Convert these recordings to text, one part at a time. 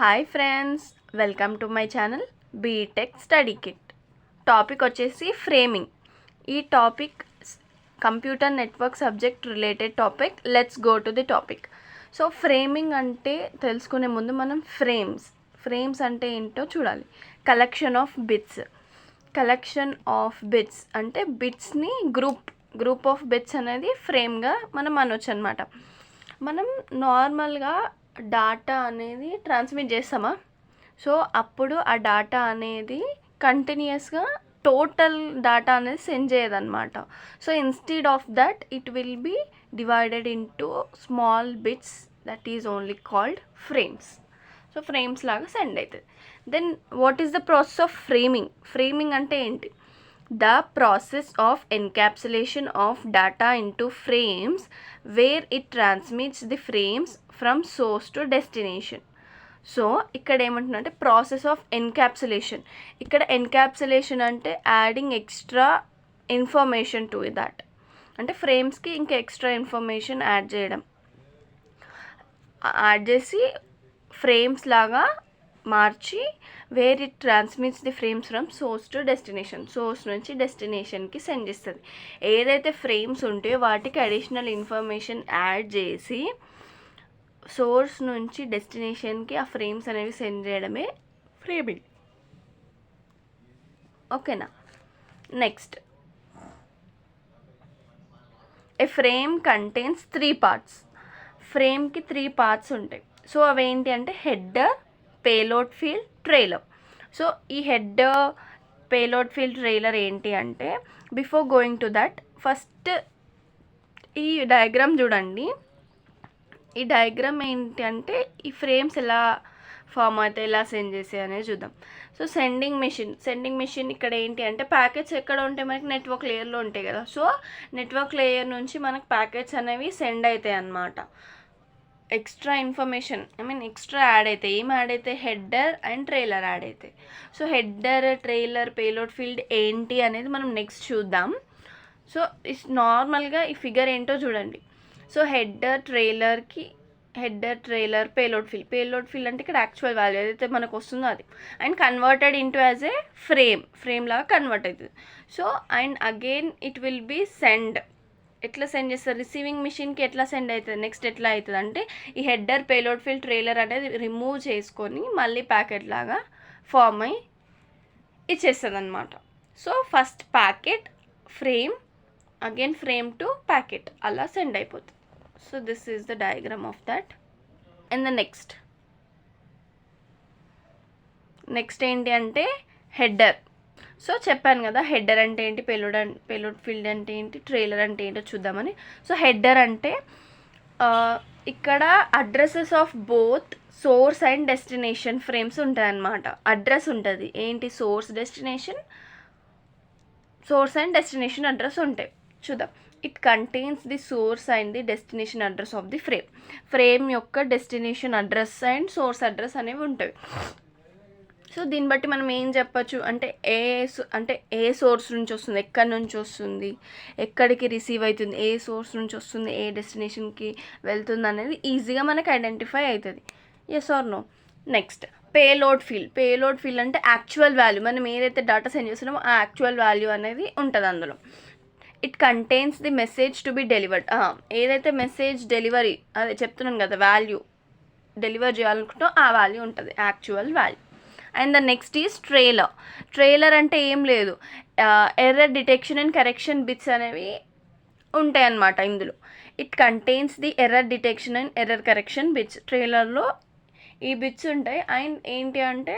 Hi friends, welcome to my channel B Tech study kit. Topic వచ్చేసి framing. ఈ topic computer network subject related topic. Let's go to the topic. So framing అంటే తెలుసుకునే ముందు మనం frames అంటే ఏంటో చూడాలి. కలెక్షన్ ఆఫ్ బిట్స్ అంటే బిట్స్ని గ్రూప్ ఆఫ్ బిట్స్ అనేది ఫ్రేమ్గా మనం అనొచ్చు అనమాట. మనం నార్మల్గా డాటా అనేది ట్రాన్స్మిట్ చేస్తామా, సో అప్పుడు ఆ డాటా అనేది కంటిన్యూస్గా టోటల్ డాటా అనేది సెండ్ చేయదన్నమాట. So instead of that it will be divided into small bits, that is only called frames. So frames లాగా సెండ్ అవుతుంది. Then what is the process of framing అంటే ఏంటి? The process of encapsulation of data into frames where it transmits the frames from source to destination. So ఇక్కడ ఏమంటున్నారంటే process of encapsulation. ఇక్కడ encapsulation అంటే adding extra information to that, అంటే ఫ్రేమ్స్కి ఇంకా extra information add చేసి ఫ్రేమ్స్ లాగా మార్చి where it transmits the frames from source to destination. Source నుంచి డెస్టినేషన్కి సెండ్ చేస్తుంది. ఏదైతే ఫ్రేమ్స్ ఉంటాయో వాటికి అడిషనల్ ఇన్ఫర్మేషన్ యాడ్ చేసి సోర్స్ నుంచి డెస్టినేషన్కి ఆ ఫ్రేమ్స్ అనేవి సెండ్ చేయడమే ఫ్రేమింగ్. ఓకేనా? Next, a frame contains 3 parts. ఫ్రేమ్కి 3 parts ఉంటాయి. సో అవేంటి అంటే header, payload field, trailer. So ఈ హెడర్, పేలోడ్ ఫీల్డ్, ట్రైలర్ ఏంటి అంటే, before going to that first ఈ డయాగ్రామ్ చూడండి. ఈ డయాగ్రామ్ ఏంటి అంటే ఈ ఫ్రేమ్స్ ఎలా ఫామ్ అయితే ఎలా సెండ్ చేసే అనేది చూద్దాం. సో సెండింగ్ మెషిన్ ఇక్కడ ఏంటి అంటే ప్యాకెట్స్ ఎక్కడ ఉంటాయి, మనకి నెట్వర్క్ లేయర్లో ఉంటాయి కదా. సో నెట్వర్క్ లేయర్ నుంచి మనకు ప్యాకెట్స్ అనేవి సెండ్ అవుతాయి అన్నమాట. ఎక్స్ట్రా ఇన్ఫర్మేషన్ ఎక్స్ట్రా యాడ్ అవుతాయి. ఏం యాడ్ అవుతాయి? హెడర్ అండ్ ట్రైలర్ యాడ్ అవుతాయి. So header, trailer, payload field ఏంటి అనేది మనం నెక్స్ట్ చూద్దాం. సో నార్మల్గా ఈ ఫిగర్ ఏంటో చూడండి. So header, trailer, payload field అంటే ఇక్కడ యాక్చువల్ వాల్యూ ఏదైతే మనకు వస్తుందో అది, and converted into as a frame లాగా కన్వర్ట్ అవుతుంది. So and again it will be send. ఎట్లా సెండ్ చేస్తారు? రిసీవింగ్ మిషన్కి ఎట్లా సెండ్ అవుతుంది? నెక్స్ట్ ఎట్లా అవుతుంది అంటే ఈ హెడర్, పేలోడ్ ఫీల్డ్, ట్రైలర్ అనేది రిమూవ్ చేసుకొని మళ్ళీ ప్యాకెట్ లాగా ఫామ్ అయ్యి ఇచ్చేస్తుంది అనమాట. So first packet, frame, again frame to packet, అలా సెండ్ అయిపోతుంది. So this is the diagram of that. And the next ఏంటి అంటే హెడర్. సో చెప్పాను కదా హెడర్ అంటే ఏంటి, పేలోడ్ ఫీల్డ్ అంటే ఏంటి, ట్రైలర్ అంటే ఏంటో చూద్దామని. సో హెడర్ అంటే ఇక్కడ addresses of both source and destination frames ఉంటాయి అన్నమాట. అడ్రస్ ఉంటుంది ఏంటి, సోర్స్ అండ్ డెస్టినేషన్ అడ్రస్ ఉంటాయి. చూద్దాం. It contains the source and the destination address of the frame యొక్క destination address and source address అనేవి ఉంటాయి. సో దీన్ని బట్టి మనం ఏం చెప్పచ్చు అంటే ఏ సోర్స్ నుంచి వస్తుంది, ఎక్కడి నుంచి వస్తుంది, ఎక్కడికి రిసీవ్ అవుతుంది, ఏ సోర్స్ నుంచి వస్తుంది, ఏ డెస్టినేషన్కి వెళ్తుంది అనేది ఈజీగా మనకి ఐడెంటిఫై అవుతుంది. Yes or no? Next payload field అంటే యాక్చువల్ వాల్యూ, మనం ఏదైతే డేటా సెండ్ చేస్తున్నామో ఆ యాక్చువల్ వాల్యూ అనేది ఉంటుంది అందులో. It contains the message to be delivered. ఏదైతే మెసేజ్ డెలివరీ అదే చెప్తున్నాను కదా, వాల్యూ డెలివర్ చేయాలనుకుంటాం ఆ వాల్యూ ఉంటుంది, actual value. And the next is trailer అంటే ఏం లేదు, error detection and correction bits అనేవి ఉంటాయి అన్నమాట ఇందులో. It contains the error detection and error correction bits. ట్రైలర్లో ఈ బిట్స్ ఉంటాయి. అండ్ ఏంటి అంటే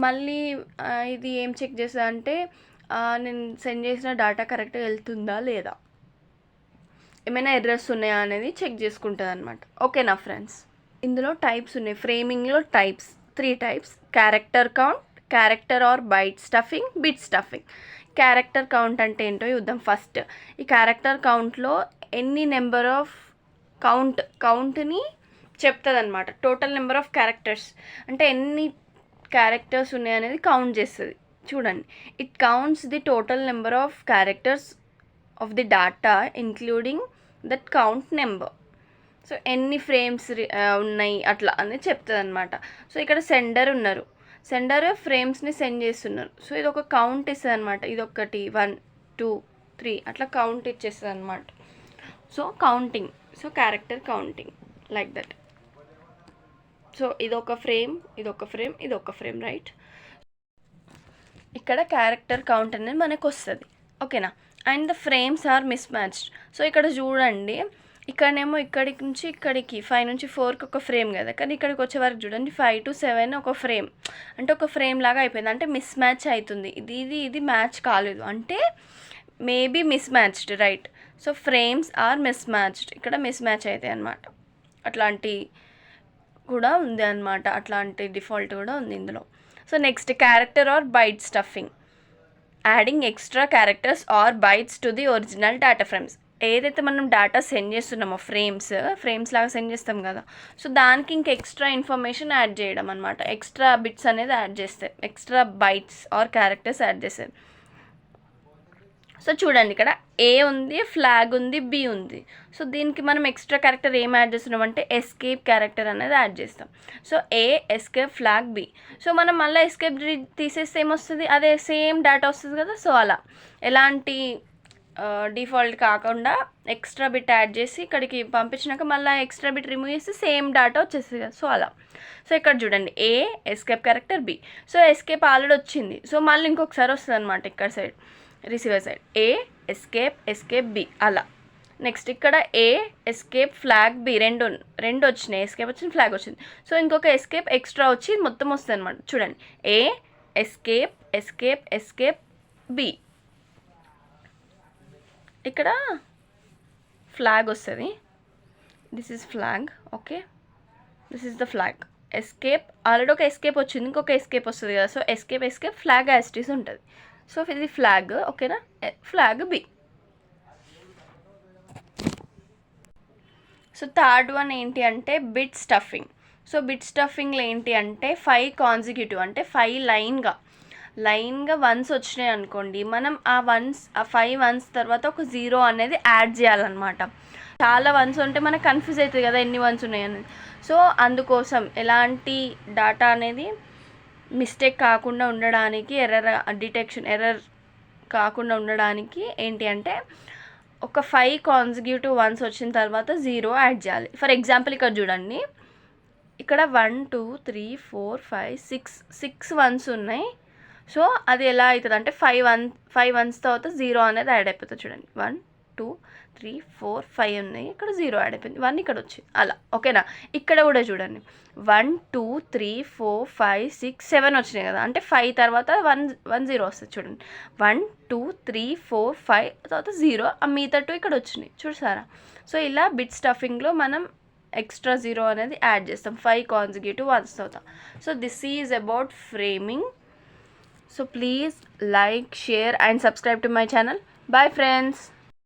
మళ్ళీ ఇది ఏం చెక్ చేస్తా అంటే నేను సెండ్ చేసిన డేటా కరెక్ట్గా వెళ్తుందా లేదా, ఏమైనా ఎర్రర్స్ ఉన్నాయా అనేది చెక్ చేసుకుంటుంది అనమాట. ఓకేనా ఫ్రెండ్స్? ఇందులో టైప్స్ ఉన్నాయి. ఫ్రేమింగ్లో 3 types. Character count, character or byte stuffing, bit stuffing. Character count అంటే ఏంటో చూద్దాం ఫస్ట్. ఈ క్యారెక్టర్ కౌంట్లో ఎన్ని నెంబర్ ఆఫ్ కౌంట్ని చెప్తుంది అనమాట. టోటల్ నెంబర్ ఆఫ్ క్యారెక్టర్స్ అంటే ఎన్ని క్యారెక్టర్స్ ఉన్నాయనేది కౌంట్ చేస్తుంది. చూడండి, it counts the total number of characters of the data including that count number. So ఎన్ని ఫ్రేమ్స్ ఉన్నాయి అట్లా అని చెప్తుంది అనమాట. సో ఇక్కడ సెండర్ ఉన్నారు, సెండర్ ఫ్రేమ్స్ని సెండ్ చేస్తున్నారు. సో ఇది ఒక కౌంట్ ఇస్తుంది అనమాట. ఇది ఒకటి 1 2 3 అట్లా కౌంట్ ఇచ్చేస్తుంది అనమాట. So counting, so character counting like that. So ఇదొక ఫ్రేమ్, ఇదొక ఫ్రేమ్, ఇదొక ఫ్రేమ్, రైట్. ఇక్కడ క్యారెక్టర్ కౌంట్ అనేది మనకు వస్తుంది, ఓకేనా. And the frames are mismatched. So ఇక్కడ చూడండి, ఇక్కడనేమో ఇక్కడికి నుంచి ఇక్కడికి 5 నుంచి 4కి ఒక ఫ్రేమ్ కదా, కానీ ఇక్కడికి వచ్చే వరకు చూడండి 5 to 7 ఒక ఫ్రేమ్, అంటే ఒక ఫ్రేమ్ లాగా అయిపోయింది, అంటే మిస్ మ్యాచ్ అవుతుంది. ఇది మ్యాచ్ కాలేదు, అంటే maybe mismatched, right. So frames are mismatched, ఇక్కడ మిస్ మ్యాచ్ అవుతాయి అన్నమాట. అట్లాంటి కూడా ఉంది అనమాట, అట్లాంటి డిఫాల్ట్ కూడా ఉంది ఇందులో. So next character or byte stuffing, adding extra characters or bytes to the original data frames. ఏదైతే మనం డేటా సెండ్ చేస్తున్నామో ఫ్రేమ్స్ లాగా సెండ్ చేస్తాం కదా, సో దానికి ఇంక ఎక్స్ట్రా ఇన్ఫర్మేషన్ యాడ్ చేయడం అనమాట. ఎక్స్ట్రా బిట్స్ అనేది యాడ్ చేస్తాయి, extra bytes or characters add చేస్తాయి. సో చూడండి, ఇక్కడ ఏ ఉంది, ఫ్లాగ్ ఉంది, బి ఉంది. సో దీనికి మనం ఎక్స్ట్రా క్యారెక్టర్ ఏం యాడ్ చేస్తున్నాం అంటే ఎస్కేప్ క్యారెక్టర్ అనేది యాడ్ చేస్తాం. సో ఏ, ఎస్కేప్, ఫ్లాగ్, బి. సో మనం మళ్ళీ ఎస్కేప్ తీసేస్తే ఏమొస్తుంది, అదే సేమ్ డేటా వస్తుంది కదా. సో అలా ఎలాంటి డిఫాల్ట్ కాకుండా ఎక్స్ట్రా బిట్ యాడ్ చేసి ఇక్కడికి పంపించినాక మళ్ళీ ఎక్స్ట్రా బిట్ రిమూవ్ చేసి సేమ్ డేటా వచ్చేస్తుంది కదా. సో అలా. సో ఇక్కడ చూడండి, A escape character, B. So escape already వచ్చింది, సో మళ్ళీ ఇంకొకసారి వస్తుంది అనమాట ఇక్కడ side, receiver side. A escape B అలా. నెక్స్ట్ ఇక్కడ ఏ ఎస్కేప్ ఫ్లాగ్ బి రెండు వచ్చినాయి, ఎస్కేప్ వచ్చింది, ఫ్లాగ్ వచ్చింది. సో ఇంకొక ఎస్కేప్ ఎక్స్ట్రా వచ్చి మొత్తం వస్తుంది అనమాట. చూడండి, ఏ ఎస్కేప్ బి. ఇక్కడ ఫ్లాగ్ వస్తుంది, this is flag, okay, this is the flag. Escape already ఒక ఎస్కేప్ వచ్చింది, ఇంకొక ఎస్కేప్ వస్తుంది కదా. సో ఎస్కేప్ ఫ్లాగ్ యాస్టీస్ ఉంటుంది. సో ఇది ఫ్లాగ్, ఓకేనా, flag B. So third one ఏంటి అంటే బిట్ స్టఫింగ్. సో బిట్ స్టఫింగ్లో ఏంటి అంటే 5 కాన్సిక్యూటివ్, అంటే 5 లైన్గా వన్స్ వచ్చినాయి అనుకోండి, మనం ఆ 5 వన్స్ తర్వాత ఒక 0 అనేది యాడ్ చేయాలన్నమాట. చాలా వన్స్ ఉంటే మనకు కన్ఫ్యూజ్ అవుతుంది కదా ఎన్ని వన్స్ ఉన్నాయి అనేది. సో అందుకోసం ఎలాంటి డేటా అనేది మిస్టేక్ కాకుండా ఉండడానికి, ఎర్రర్ కాకుండా ఉండడానికి ఏంటి అంటే ఒక 5 కాన్సిక్యూటివ్ వన్స్ వచ్చిన తర్వాత 0 యాడ్ చేయాలి. ఫర్ ఎగ్జాంపుల్ ఇక్కడ చూడండి, ఇక్కడ 1 2 3 4 5 6 వన్స్ ఉన్నాయి. సో అది ఎలా అవుతుంది అంటే 5 వన్స్ తర్వాత 0 అనేది యాడ్ అయిపోతుంది. చూడండి, 1 2 3 4 5 ఉన్నాయి, ఇక్కడ 0 యాడ్ అయిపోయింది, 1 ఇక్కడ వచ్చింది అలా, ఓకేనా. ఇక్కడ కూడా చూడండి, 1 2 3 4 5 6 7 వచ్చినాయి కదా, అంటే 5 తర్వాత 1 0 వస్తుంది. చూడండి, 1 2 3 4 5 తర్వాత 0, ఆ మిగతా 2 ఇక్కడ వచ్చినాయి, చూసారా. సో ఇలా బిట్ స్టఫింగ్లో మనం ఎక్స్ట్రా 0 అనేది యాడ్ చేస్తాం 5 కాన్సిక్యూటివ్ వన్స్ తర్వాత. So this is about framing. So please like, share and subscribe to my channel. Bye friends.